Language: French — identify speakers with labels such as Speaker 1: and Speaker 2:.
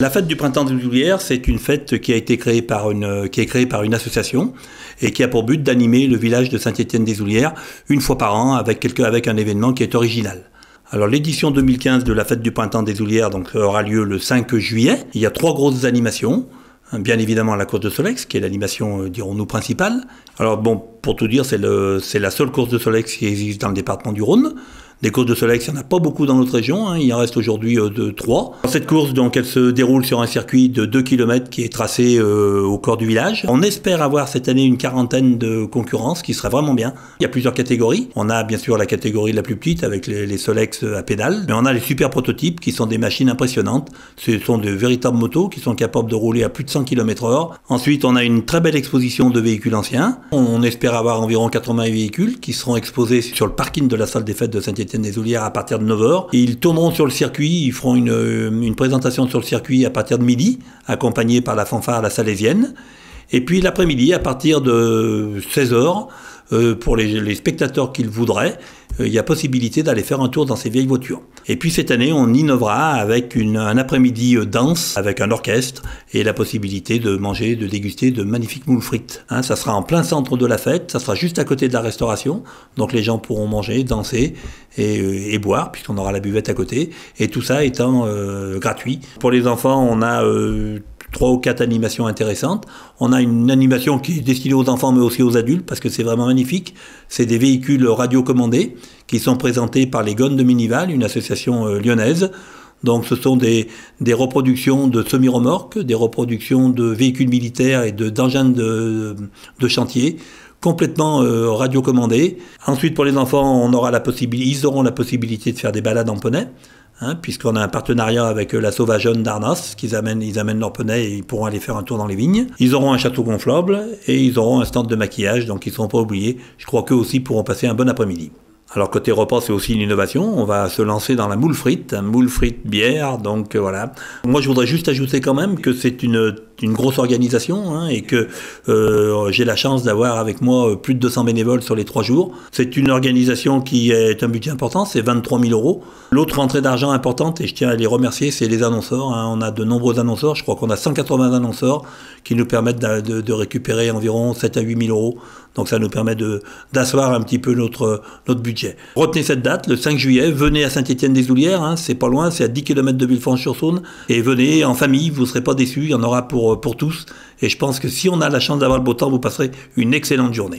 Speaker 1: La fête du printemps des Houlières, c'est une fête qui a été créée par une association et qui a pour but d'animer le village de Saint-Étienne-des-Houlières une fois par an avec un événement qui est original. Alors l'édition 2015 de la fête du printemps des Houlières aura lieu le 5 juillet. Il y a 3 grosses animations. Bien évidemment la course de Solex, qui est l'animation, dirons-nous, principale. Alors bon, pour tout dire, c'est la seule course de Solex qui existe dans le département du Rhône. Des courses de Solex, il n'y en a pas beaucoup dans notre région, hein. Il en reste aujourd'hui 3. Cette course, donc, elle se déroule sur un circuit de 2 km qui est tracé au corps du village. On espère avoir cette année une quarantaine de concurrents, ce qui serait vraiment bien. Il y a plusieurs catégories. On a bien sûr la catégorie la plus petite avec les Solex à pédales, mais on a les super prototypes qui sont des machines impressionnantes. Ce sont de véritables motos qui sont capables de rouler à plus de 100 km/h. Ensuite, on a une très belle exposition de véhicules anciens. On espère avoir environ 80 véhicules qui seront exposés sur le parking de la salle des fêtes de Saint-Étienne-des-Houlières à partir de 9h. Ils tourneront sur le circuit, ils feront une présentation sur le circuit à partir de midi, accompagnée par la fanfare La Salésienne. Et puis l'après-midi, à partir de 16h, pour les spectateurs qui le voudraient, il y a possibilité d'aller faire un tour dans ces vieilles voitures. Et puis cette année, on innovera avec un après-midi danse avec un orchestre et la possibilité de manger, de déguster de magnifiques moules frites. Hein, ça sera en plein centre de la fête, ça sera juste à côté de la restauration, donc les gens pourront manger, danser et boire, puisqu'on aura la buvette à côté, et tout ça étant gratuit. Pour les enfants, on a 3 ou 4 animations intéressantes. On a une animation qui est destinée aux enfants mais aussi aux adultes parce que c'est vraiment magnifique. C'est des véhicules radiocommandés qui sont présentés par les Gones de Minival, une association lyonnaise. Donc ce sont des reproductions de semi-remorques, des reproductions de véhicules militaires et d'engins de chantier complètement radiocommandés. Ensuite pour les enfants, ils auront la possibilité de faire des balades en poney. Hein, puisqu'on a un partenariat avec la Sauvageonne d'Arnas, ils amènent leur poney et ils pourront aller faire un tour dans les vignes. Ils auront un château gonflable et ils auront un stand de maquillage, donc ils ne seront pas oubliés. Je crois qu'eux aussi pourront passer un bon après-midi. Alors côté repas, c'est aussi une innovation. On va se lancer dans la moule frite, bière, donc voilà. Moi, je voudrais juste ajouter quand même que c'est une grosse organisation hein, et que j'ai la chance d'avoir avec moi plus de 200 bénévoles sur les 3 jours. C'est une organisation qui est un budget important, c'est 23 000 €. L'autre rentrée d'argent importante, et je tiens à les remercier, c'est les annonceurs. Hein. On a de nombreux annonceurs, je crois qu'on a 180 annonceurs qui nous permettent de récupérer environ 7 à 8 000 €. Donc ça nous permet d'asseoir un petit peu notre budget. Retenez cette date, le 5 juillet, venez à Saint-Étienne-des-Houlières, hein, c'est pas loin, c'est à 10 km de Villefranche-sur-Saône, et venez en famille, vous ne serez pas déçus, il y en aura pour tous, et je pense que si on a la chance d'avoir le beau temps, vous passerez une excellente journée.